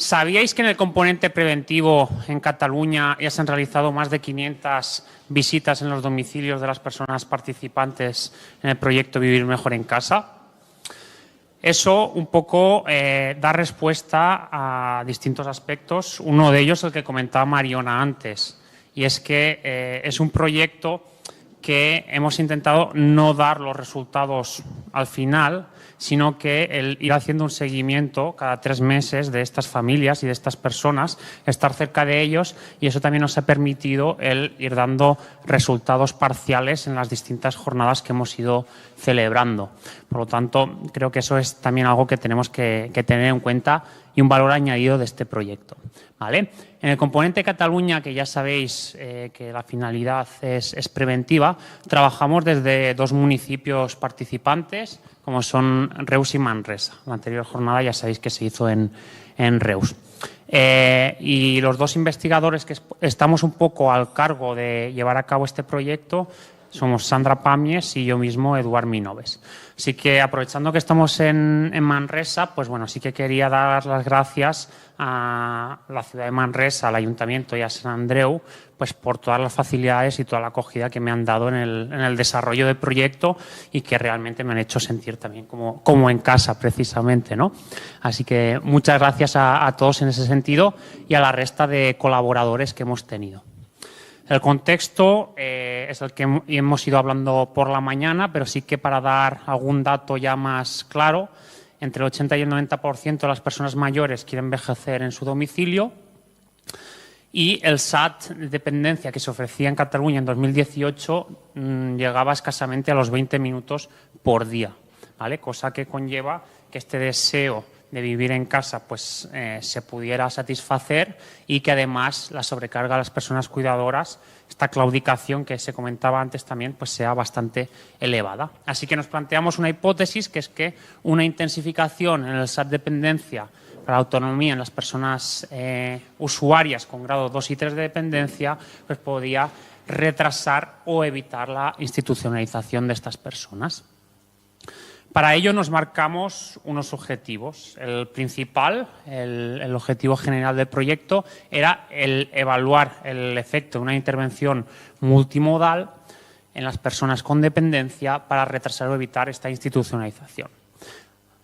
¿Sabíais que en el componente preventivo en Cataluña ya se han realizado más de 500 visitas en los domicilios de las personas participantes en el proyecto Vivir Mejor en Casa? Eso un poco da respuesta a distintos aspectos. Uno de ellos, el que comentaba Mariona antes, y es que es un proyecto que hemos intentado no dar los resultados al final, sino que el ir haciendo un seguimiento cada 3 meses de estas familias y de estas personas, estar cerca de ellos, y eso también nos ha permitido el ir dando resultados parciales en las distintas jornadas que hemos ido celebrando. Por lo tanto, creo que eso es también algo que tenemos que tener en cuenta y un valor añadido de este proyecto, ¿vale? En el componente Cataluña, que ya sabéis que la finalidad es preventiva, trabajamos desde 2 municipios participantes, como son Reus y Manresa. La anterior jornada ya sabéis que se hizo en Reus. Y los 2 investigadores que estamos un poco al cargo de llevar a cabo este proyecto somos Sandra Pamies y yo mismo, Eduard Minoves. Así que, aprovechando que estamos en Manresa, pues bueno, sí que quería dar las gracias a la ciudad de Manresa, al Ayuntamiento y a Sant Andreu, pues por todas las facilidades y toda la acogida que me han dado en el desarrollo del proyecto y que realmente me han hecho sentir también como en casa, precisamente, ¿no? Así que muchas gracias a todos en ese sentido y a la resta de colaboradores que hemos tenido. El contexto es el que hemos ido hablando por la mañana, pero sí que para dar algún dato ya más claro, entre el 80 y el 90% de las personas mayores quieren envejecer en su domicilio y el SAT de dependencia que se ofrecía en Cataluña en 2018 llegaba escasamente a los 20 minutos por día, ¿vale? Cosa que conlleva que este deseo de vivir en casa pues se pudiera satisfacer y que además la sobrecarga a las personas cuidadoras, esta claudicación que se comentaba antes también, pues sea bastante elevada. Así que nos planteamos una hipótesis, que es que una intensificación en el SAT dependencia para la autonomía en las personas usuarias con grado 2 y 3 de dependencia pues podía retrasar o evitar la institucionalización de estas personas. Para ello nos marcamos unos objetivos. El principal, el objetivo general del proyecto, era el evaluar el efecto de una intervención multimodal en las personas con dependencia para retrasar o evitar esta institucionalización.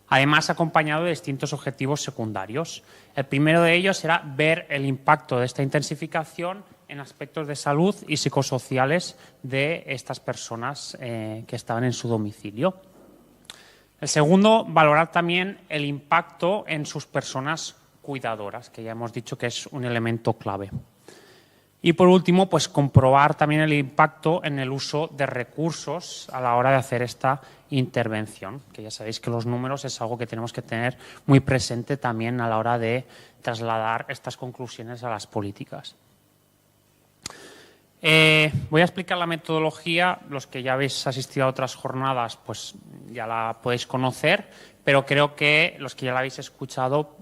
Además, acompañado de distintos objetivos secundarios. El primero de ellos era ver el impacto de esta intensificación en aspectos de salud y psicosociales de estas personas que estaban en su domicilio. El segundo, valorar también el impacto en sus personas cuidadoras, que ya hemos dicho que es un elemento clave. Y por último, pues comprobar también el impacto en el uso de recursos a la hora de hacer esta intervención, que ya sabéis que los números es algo que tenemos que tener muy presente también a la hora de trasladar estas conclusiones a las políticas. Voy a explicar la metodología. Los que ya habéis asistido a otras jornadas pues ya la podéis conocer, pero creo que los que ya la habéis escuchado,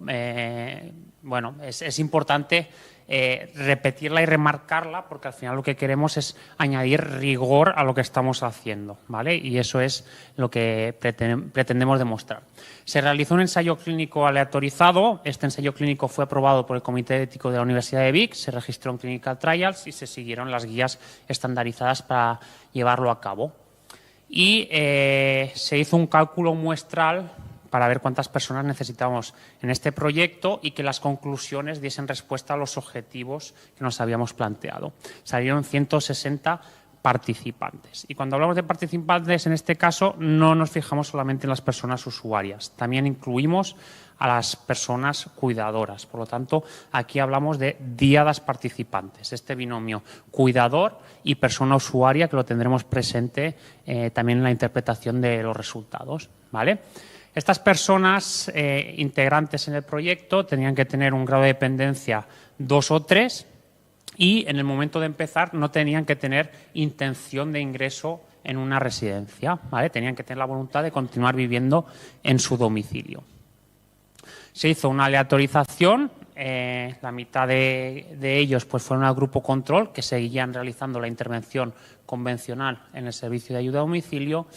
bueno, es importante repetirla y remarcarla, porque al final lo que queremos es añadir rigor a lo que estamos haciendo, ¿vale? Y eso es lo que pretendemos demostrar. Se realizó un ensayo clínico aleatorizado. Este ensayo clínico fue aprobado por el Comité Ético de la Universidad de Vic, se registró en Clinical Trials y se siguieron las guías estandarizadas para llevarlo a cabo. Y se hizo un cálculo muestral para ver cuántas personas necesitamos en este proyecto y que las conclusiones diesen respuesta a los objetivos que nos habíamos planteado. Salieron 160 participantes. Y cuando hablamos de participantes, en este caso, no nos fijamos solamente en las personas usuarias, también incluimos a las personas cuidadoras. Por lo tanto, aquí hablamos de díadas participantes, este binomio cuidador y persona usuaria, que lo tendremos presente también en la interpretación de los resultados, ¿vale? Estas personas integrantes en el proyecto tenían que tener un grado de dependencia 2 o 3 y en el momento de empezar no tenían que tener intención de ingreso en una residencia, ¿vale? Tenían que tener la voluntad de continuar viviendo en su domicilio. Se hizo una aleatorización, la mitad de ellos pues fueron al grupo control, que seguían realizando la intervención convencional en el servicio de ayuda a domicilio,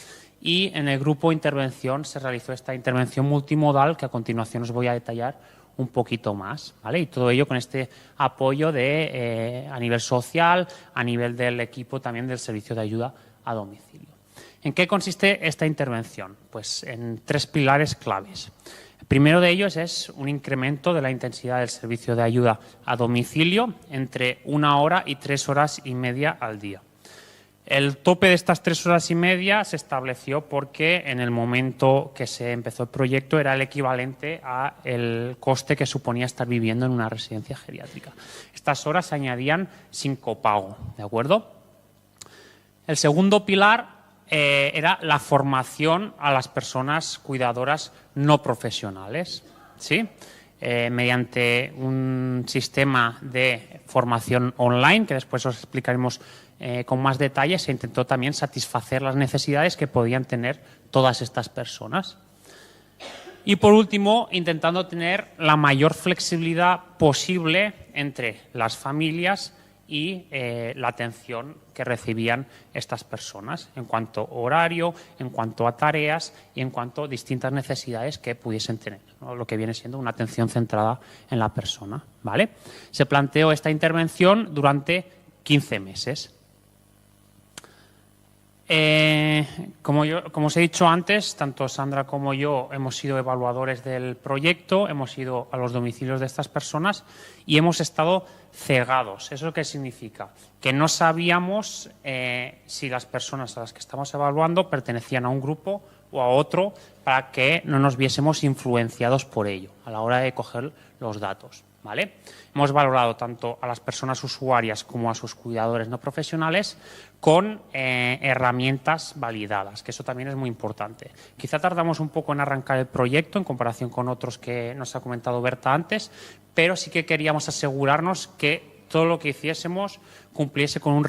y en el grupo intervención se realizó esta intervención multimodal, que a continuación os voy a detallar un poquito más, ¿vale? Y todo ello con este apoyo a nivel social, a nivel del equipo también del servicio de ayuda a domicilio. ¿En qué consiste esta intervención? Pues en 3 pilares claves. El primero de ellos es un incremento de la intensidad del servicio de ayuda a domicilio entre 1 hora y 3 horas y media al día. El tope de estas 3 horas y media se estableció porque en el momento que se empezó el proyecto era el equivalente al coste que suponía estar viviendo en una residencia geriátrica. Estas horas se añadían sin copago, ¿de acuerdo? El segundo pilar era la formación a las personas cuidadoras no profesionales, ¿sí? Mediante un sistema de formación online, que después os explicaremos con más detalle, se intentó también satisfacer las necesidades que podían tener todas estas personas. Y por último, intentando tener la mayor flexibilidad posible entre las familias y la atención que recibían estas personas en cuanto a horario, en cuanto a tareas y en cuanto a distintas necesidades que pudiesen tener, ¿no? Lo que viene siendo una atención centrada en la persona, ¿vale? Se planteó esta intervención durante 15 meses. Como os he dicho antes, tanto Sandra como yo hemos sido evaluadores del proyecto, hemos ido a los domicilios de estas personas y hemos estado cegados. ¿Eso qué significa? Que no sabíamos si las personas a las que estamos evaluando pertenecían a un grupo o a otro para que no nos viésemos influenciados por ello a la hora de coger los datos, ¿vale? Hemos valorado tanto a las personas usuarias como a sus cuidadores no profesionales con herramientas validadas, que eso también es muy importante. Quizá tardamos un poco en arrancar el proyecto en comparación con otros que nos ha comentado Berta antes, pero sí que queríamos asegurarnos que todo lo que hiciésemos cumpliese con un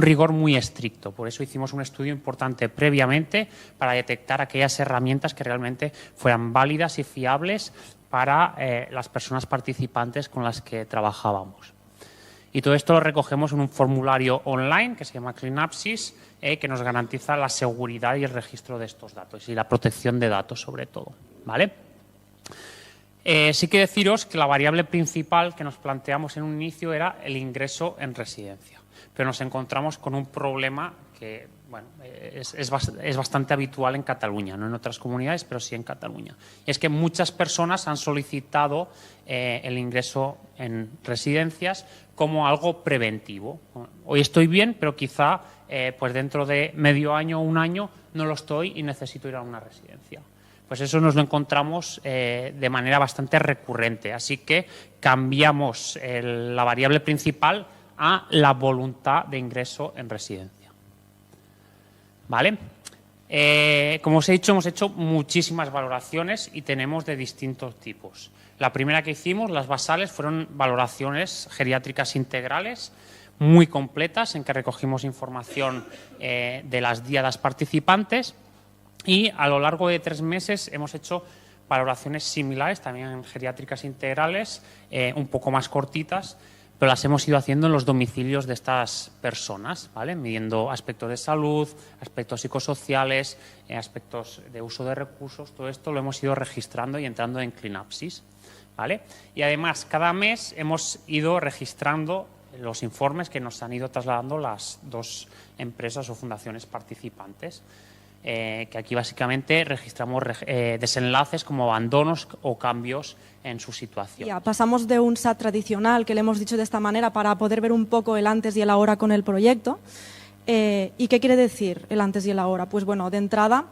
rigor muy estricto. Por eso hicimos un estudio importante previamente para detectar aquellas herramientas que realmente fueran válidas y fiables para las personas participantes con las que trabajábamos. Y todo esto lo recogemos en un formulario online que se llama Cleanapsis, que nos garantiza la seguridad y el registro de estos datos y la protección de datos sobre todo, ¿vale? Sí que deciros que la variable principal que nos planteamos en un inicio era el ingreso en residencia, pero nos encontramos con un problema que bueno, es bastante habitual en Cataluña, no en otras comunidades, pero sí en Cataluña. Y es que muchas personas han solicitado el ingreso en residencias como algo preventivo. Hoy estoy bien, pero quizá pues dentro de medio año o un año no lo estoy y necesito ir a una residencia. Pues eso nos lo encontramos de manera bastante recurrente. Así que cambiamos la variable principal a la voluntad de ingreso en residencia. ¿Vale? Como os he dicho, hemos hecho muchísimas valoraciones y tenemos de distintos tipos. La primera que hicimos, las basales, fueron valoraciones geriátricas integrales muy completas en que recogimos información de las diadas participantes y a lo largo de 3 meses hemos hecho valoraciones similares, también geriátricas integrales, un poco más cortitas, pero las hemos ido haciendo en los domicilios de estas personas, ¿vale? Midiendo aspectos de salud, aspectos psicosociales, aspectos de uso de recursos, todo esto lo hemos ido registrando y entrando en Cleanapsis, ¿vale? Y además, cada mes hemos ido registrando los informes que nos han ido trasladando las 2 empresas o fundaciones participantes, que aquí básicamente registramos desenlaces como abandonos o cambios en su situación. Ya, pasamos de un SAT tradicional, que le hemos dicho de esta manera, para poder ver un poco el antes y el ahora con el proyecto. ¿Y qué quiere decir el antes y el ahora? Pues bueno, de entrada,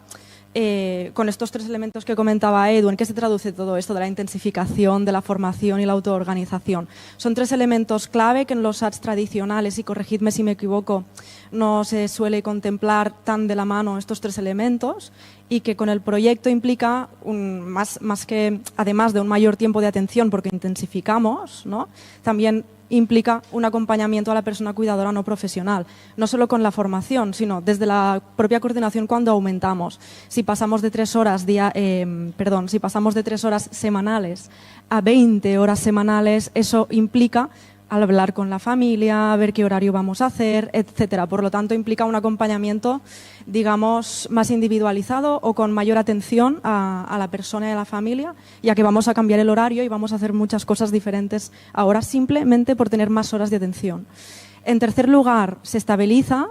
con estos 3 elementos que comentaba Edu, ¿en qué se traduce todo esto de la intensificación, de la formación y la autoorganización? Son 3 elementos clave que en los SATs tradicionales, y corregidme si me equivoco, no se suele contemplar tan de la mano estos 3 elementos y que con el proyecto implica más que, además de un mayor tiempo de atención porque intensificamos, ¿no? También implica un acompañamiento a la persona cuidadora no profesional, no solo con la formación, sino desde la propia coordinación cuando aumentamos. Si pasamos de 3 horas si pasamos de 3 horas semanales a 20 horas semanales, eso implica al hablar con la familia, a ver qué horario vamos a hacer, etcétera. Por lo tanto, implica un acompañamiento, digamos, más individualizado o con mayor atención a la persona y a la familia, ya que vamos a cambiar el horario y vamos a hacer muchas cosas diferentes ahora simplemente por tener más horas de atención. En tercer lugar, se estabiliza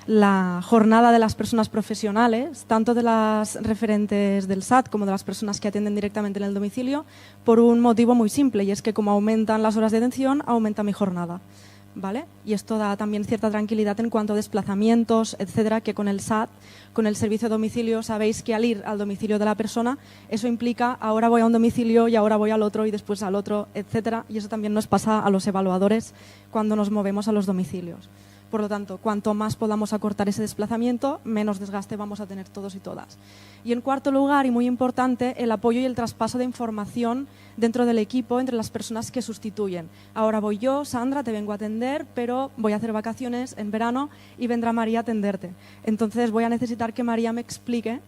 la jornada de las personas profesionales, tanto de las referentes del SAT como de las personas que atienden directamente en el domicilio, por un motivo muy simple, y es que como aumentan las horas de atención, aumenta mi jornada, ¿vale? Y esto da también cierta tranquilidad en cuanto a desplazamientos, etcétera, que con el SAT, con el servicio de domicilio, sabéis que al ir al domicilio de la persona, eso implica ahora voy a un domicilio y ahora voy al otro y después al otro, etcétera, y eso también nos pasa a los evaluadores cuando nos movemos a los domicilios. Por lo tanto, cuanto más podamos acortar ese desplazamiento, menos desgaste vamos a tener todos y todas. Y en cuarto lugar, y muy importante, el apoyo y el traspaso de información dentro del equipo entre las personas que sustituyen. Ahora voy yo, Sandra, te vengo a atender, pero voy a hacer vacaciones en verano y vendrá María a atenderte. Entonces voy a necesitar que María me explique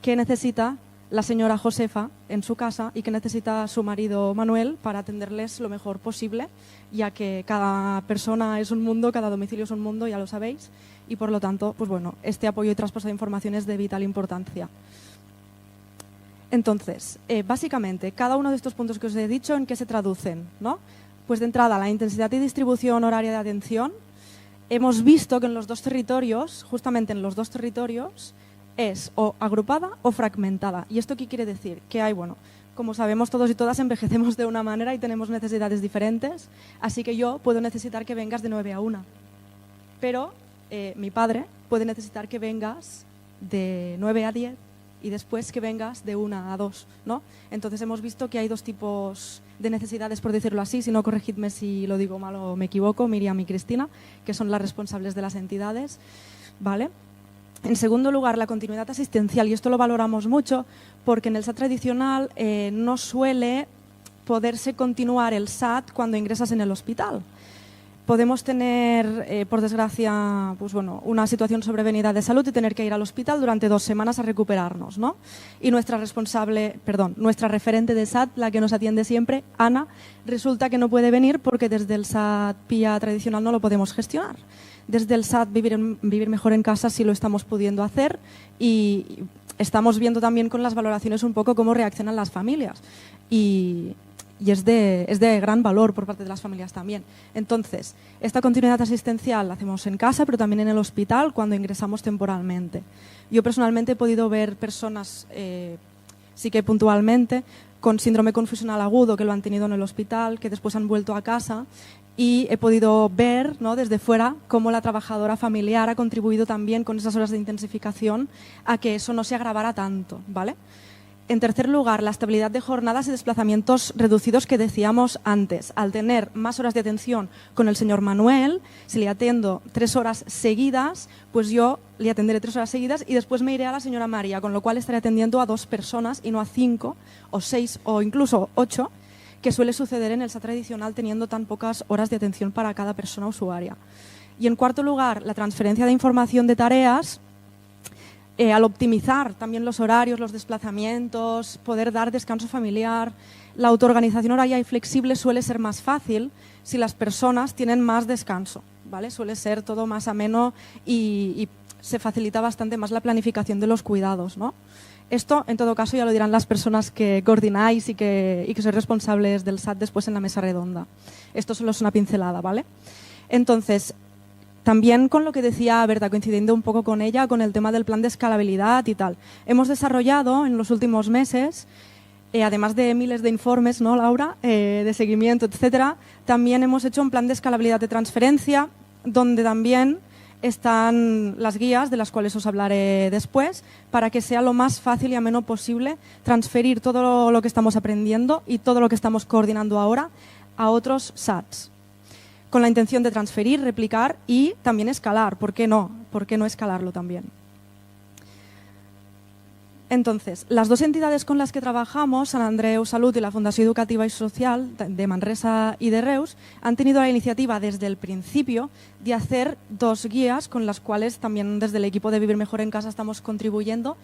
qué necesita la señora Josefa en su casa y que necesita su marido Manuel para atenderles lo mejor posible, ya que cada persona es un mundo, cada domicilio es un mundo, ya lo sabéis, y por lo tanto, pues bueno, este apoyo y traspaso de información es de vital importancia. Entonces, básicamente, cada uno de estos puntos que os he dicho, ¿en qué se traducen?, ¿no? Pues de entrada, la intensidad y distribución horaria de atención. Hemos visto que en los dos territorios, justamente en los dos territorios, es o agrupada o fragmentada. ¿Y esto qué quiere decir? Que hay, bueno, como sabemos todos y todas envejecemos de una manera y tenemos necesidades diferentes, así que yo puedo necesitar que vengas de 9 a 1. Pero mi padre puede necesitar que vengas de 9 a 10 y después que vengas de 1 a 2, ¿no? Entonces hemos visto que hay dos tipos de necesidades, por decirlo así, si no corregidme si lo digo mal o me equivoco, Miriam y Cristina, que son las responsables de las entidades, ¿vale? En segundo lugar, la continuidad asistencial, y esto lo valoramos mucho porque en el SAT tradicional no suele poderse continuar el SAT cuando ingresas en el hospital. Podemos tener, por desgracia, pues bueno, una situación sobrevenida de salud y tener que ir al hospital durante 2 semanas a recuperarnos, ¿no? Y nuestra referente de SAT, la que nos atiende siempre, Ana, resulta que no puede venir porque desde el SAT PIA tradicional no lo podemos gestionar. Desde el SAT Vivir Mejor en Casa sí lo estamos pudiendo hacer y estamos viendo también con las valoraciones un poco cómo reaccionan las familias. Y es de gran valor por parte de las familias también. Entonces, esta continuidad asistencial la hacemos en casa, pero también en el hospital cuando ingresamos temporalmente. Yo personalmente he podido ver personas, sí que puntualmente, con síndrome confusional agudo que lo han tenido en el hospital, que después han vuelto a casa, y he podido ver, ¿no?, desde fuera cómo la trabajadora familiar ha contribuido también con esas horas de intensificación a que eso no se agravara tanto, ¿vale? En tercer lugar, la estabilidad de jornadas y desplazamientos reducidos que decíamos antes. Al tener más horas de atención con el señor Manuel, si le atiendo 3 horas seguidas, pues yo le atenderé 3 horas seguidas y después me iré a la señora María, con lo cual estaré atendiendo a 2 personas y no a 5 o 6 o incluso 8, que suele suceder en el SAT tradicional teniendo tan pocas horas de atención para cada persona usuaria. Y en cuarto lugar, la transferencia de información de tareas. Al optimizar también los horarios, los desplazamientos, poder dar descanso familiar, la autoorganización horaria y flexible suele ser más fácil si las personas tienen más descanso, ¿vale? Suele ser todo más ameno y se facilita bastante más la planificación de los cuidados, ¿no? Esto, en todo caso, ya lo dirán las personas que coordináis y que sois responsables del SAT después en la mesa redonda. Esto solo es una pincelada, ¿vale? Entonces, también con lo que decía Berta, coincidiendo un poco con ella, con el tema del plan de escalabilidad y tal. Hemos desarrollado en los últimos meses, además de miles de informes, ¿no, Laura?, de seguimiento, etcétera, también hemos hecho un plan de escalabilidad de transferencia, donde también están las guías, de las cuales os hablaré después, para que sea lo más fácil y ameno posible transferir todo lo que estamos aprendiendo y todo lo que estamos coordinando ahora a otros SATs, con la intención de transferir, replicar y también escalar. ¿Por qué no? ¿Por qué no escalarlo también? Entonces, las 2 entidades con las que trabajamos, Sant Andreu Salut y la Fundació Educativa y Social de Manresa y de Reus, han tenido la iniciativa desde el principio de hacer 2 guías con las cuales también desde el equipo de Vivir Mejor en Casa estamos contribuyendo,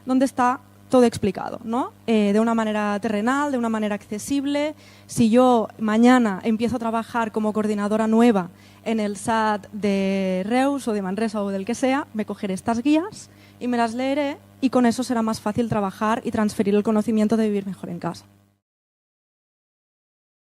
donde está todo explicado, ¿no? De una manera terrenal, de una manera accesible. Si yo mañana empiezo a trabajar como coordinadora nueva en el SAT de Reus o de Manresa o del que sea, me cogeré estas guías y me las leeré, y con eso será más fácil trabajar y transferir el conocimiento de vivir mejor en casa.